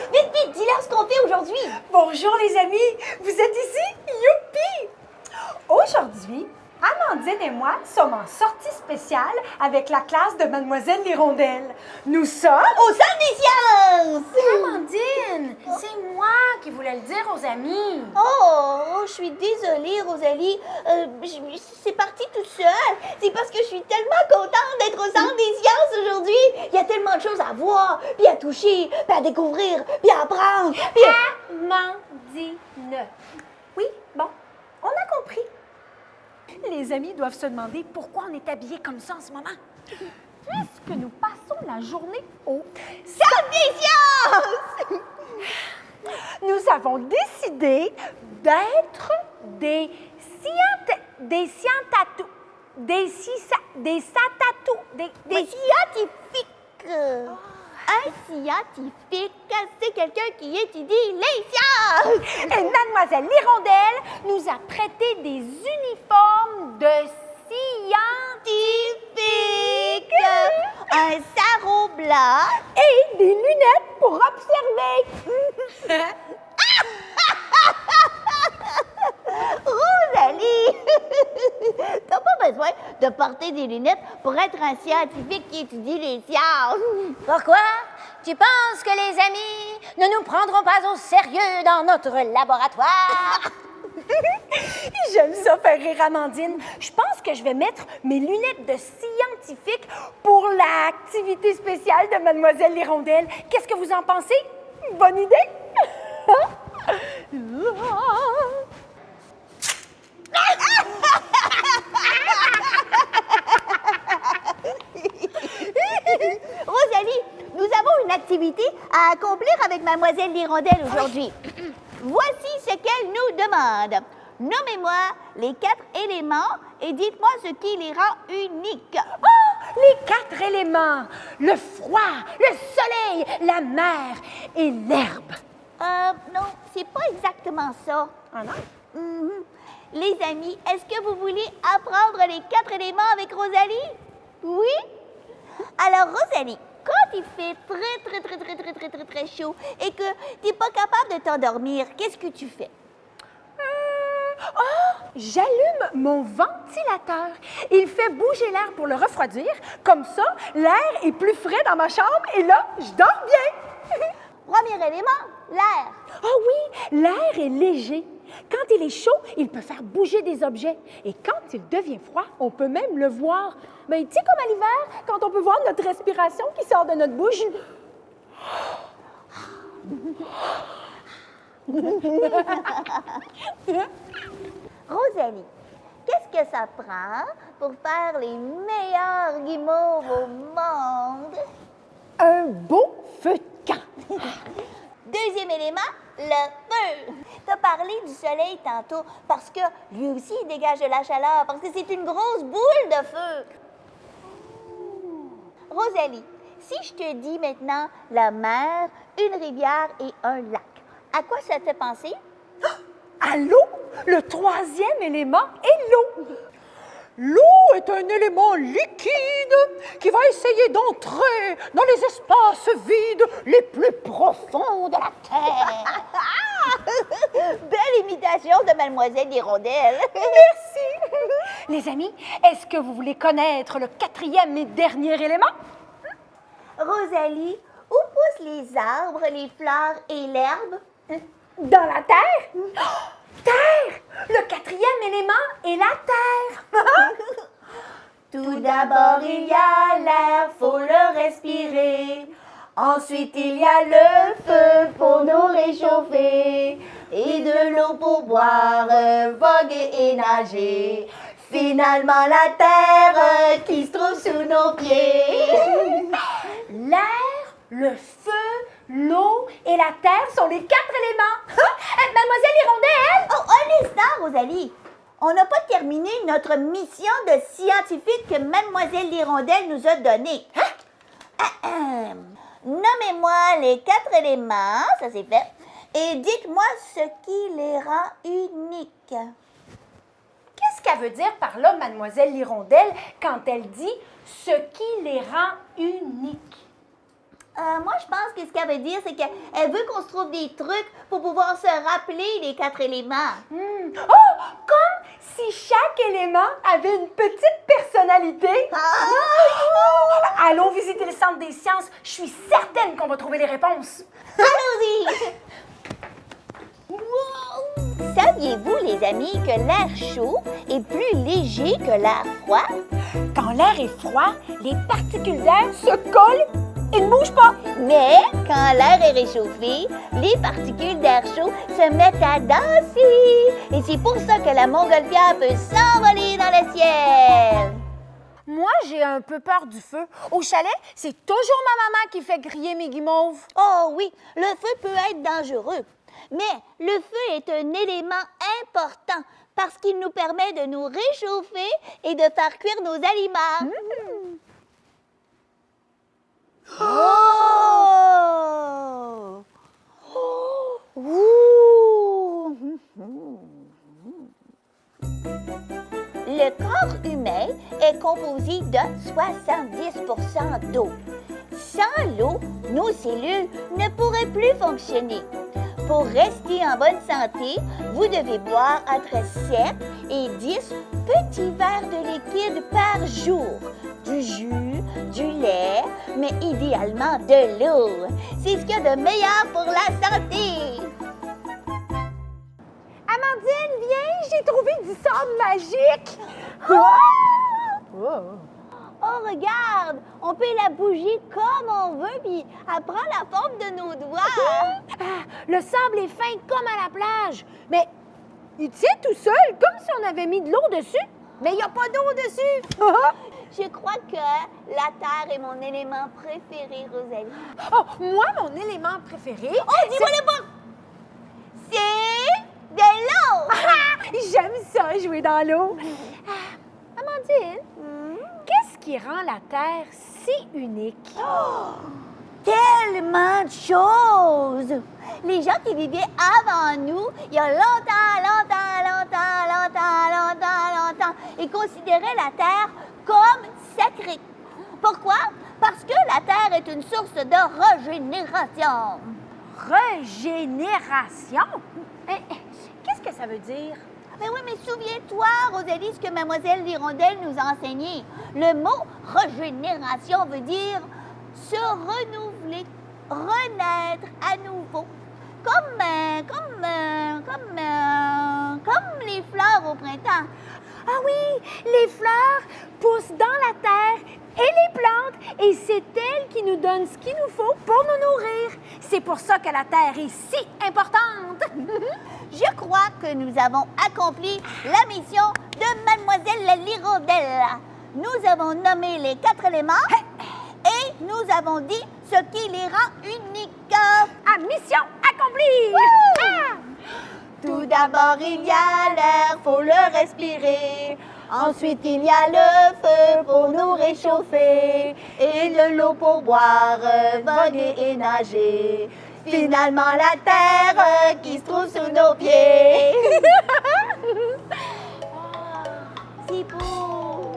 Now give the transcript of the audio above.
Vite, vite, dis-leur ce qu'on fait aujourd'hui! Bonjour les amis, vous êtes ici? Youpi! Aujourd'hui, Amandine et moi sommes en sortie spéciale avec la classe de Mademoiselle L'Hirondelle. Nous sommes Au centre des sciences! Amandine, c'est moi qui voulais le dire aux amis. Oh, je suis désolée, Rosalie. C'est parti tout seul. C'est parce que je suis tellement contente d'être au centre des sciences aujourd'hui. Il y a tellement de choses à voir, puis à toucher, puis à découvrir, puis à apprendre. Puis Amandine. Oui, bon, on a compris. Les amis doivent se demander pourquoi on est habillés comme ça en ce moment. Puisque nous passons la journée au centre des sciences! Nous avons décidé d'être des scientifiques. Un scientifique, c'est quelqu'un qui étudie les sciences. Et Mademoiselle L'Hirondelle nous a prêté des uniformes de Scientifique. Un sarrau blanc. et des lunettes pour observer. Rosalie, t'as pas besoin de porter des lunettes pour être un scientifique qui étudie les sciences. Pourquoi? Tu penses que les amis ne nous prendront pas au sérieux dans notre laboratoire? J'aime ça faire rire Amandine. Je pense que je vais mettre mes lunettes de scientifique pour l'activité spéciale de Mademoiselle L'Hirondelle. Qu'est-ce que vous en pensez? Bonne idée? Rosalie, nous avons une activité à accomplir avec Mademoiselle L'Hirondelle aujourd'hui. Voici ce qu'elle nous demande. Nommez-moi les 4 éléments et dites-moi ce qui les rend uniques. Oh, les 4 éléments. Le froid, le soleil, la mer et l'herbe. Non, c'est pas exactement ça. Ah non? Mhm. Les amis, est-ce que vous voulez apprendre les 4 éléments avec Rosalie? Oui? Alors, Rosalie, quand il fait très chaud et que tu n'es pas capable de t'endormir, qu'est-ce que tu fais? J'allume mon ventilateur. Il fait bouger l'air pour le refroidir. Comme ça, l'air est plus frais dans ma chambre et là, je dors bien. Premier élément, l'air. Ah oui, l'air est léger. Quand il est chaud, il peut faire bouger des objets. Et quand il devient froid, on peut même le voir. Mais tu sais, comme à l'hiver, quand on peut voir notre respiration qui sort de notre bouche. Rosalie, qu'est-ce que ça prend pour faire les meilleurs guimauves au monde? Un beau feu de camp. Deuxième élément, le feu. Tu as parlé du soleil tantôt parce que lui aussi, il dégage de la chaleur, parce que c'est une grosse boule de feu. Rosalie, si je te dis maintenant la mer, une rivière et un lac, à quoi ça te fait penser? À l'eau, le troisième élément est l'eau. L'eau est un élément liquide qui va essayer d'entrer dans les espaces vides les plus profonds de la Terre. Belle imitation de Mademoiselle L'Hirondelle. Merci. Les amis, est-ce que vous voulez connaître le 4e et dernier élément? Rosalie, où poussent les arbres, les fleurs et l'herbe? Dans la Terre? Oh, Terre! Le 4e élément est la Terre. Tout d'abord, il y a l'air, faut le respirer. Ensuite, il y a le feu pour nous réchauffer. Et de l'eau pour boire, voguer et nager. Finalement, la terre qui se trouve sous nos pieds. L'air, le feu, l'eau et la terre sont les 4 éléments. Mademoiselle L'Hirondelle! Oh, un instant, Rosalie. On n'a pas terminé notre mission de scientifique que Mademoiselle L'Hirondelle nous a donnée. Nommez-moi les 4 éléments, ça c'est fait, et dites-moi ce qui les rend uniques. Qu'est-ce qu'elle veut dire par là, Mademoiselle L'Hirondelle, quand elle dit « ce qui les rend uniques » ? Moi, je pense que ce qu'elle veut dire, c'est qu'elle veut qu'on se trouve des trucs pour pouvoir se rappeler les 4 éléments. Oh, comme si chaque élément avait une petite personnalité. Allons visiter le centre des sciences. Je suis certaine qu'on va trouver les réponses. Allons-y! Saviez-vous, les amis, que l'air chaud est plus léger que l'air froid? Quand l'air est froid, les particules d'air se collent et ne bougent pas. Mais quand l'air est réchauffé, les particules d'air chaud se mettent à danser. Et c'est pour ça que la montgolfière peut s'envoler dans le ciel. Moi, j'ai un peu peur du feu. Au chalet, c'est toujours ma maman qui fait griller mes guimauves. Oh oui, le feu peut être dangereux. Mais le feu est un élément important parce qu'il nous permet de nous réchauffer et de faire cuire nos aliments. Oh! Ouh! Le corps humain est composé de 70% d'eau. Sans l'eau, nos cellules ne pourraient plus fonctionner. Pour rester en bonne santé, vous devez boire entre 7 et 10 petits verres de liquide par jour. Du jus, du lait, mais idéalement de l'eau. C'est ce qu'il y a de meilleur pour la santé. Amandine, viens, j'ai trouvé du sable magique. Oh, regarde, on peut la bouger comme on veut, puis elle prend la forme de nos doigts. Le sable est fin comme à la plage. Mais il tient tout seul, comme si on avait mis de l'eau dessus. Mais il n'y a pas d'eau dessus. Je crois que la terre est mon élément préféré, Rosalie. Oh, moi, mon élément préféré... Oh, dis-moi le bon! C'est de l'eau! J'aime ça, jouer dans l'eau. Amandine, qu'est-ce qui rend la Terre si unique? Tellement de choses! Les gens qui vivaient avant nous, il y a longtemps, ils considéraient la Terre comme sacrée. Pourquoi? Parce que la Terre est une source de régénération. Régénération? Qu'est-ce que ça veut dire? Mais oui, mais souviens-toi, Rosalie, ce que Mademoiselle L'Hirondelle nous a enseigné. Le mot régénération veut dire se renouveler, renaître à nouveau. Comme les fleurs au printemps. Ah oui, les fleurs poussent dans la terre et les plantes, et c'est elles qui nous donnent ce qu'il nous faut pour nous nourrir. C'est pour ça que la terre est si importante. Je crois que nous avons accompli la mission de Mademoiselle L'Hirondelle. Nous avons nommé les 4 éléments et nous avons dit ce qui les rend uniques. Mission accomplie! Tout d'abord, il y a l'air, faut le respirer. Ensuite, il y a le feu pour nous réchauffer. Et de l'eau pour boire, voguer et nager. Finalement, la terre qui se trouve sous nos pieds. C'est beau.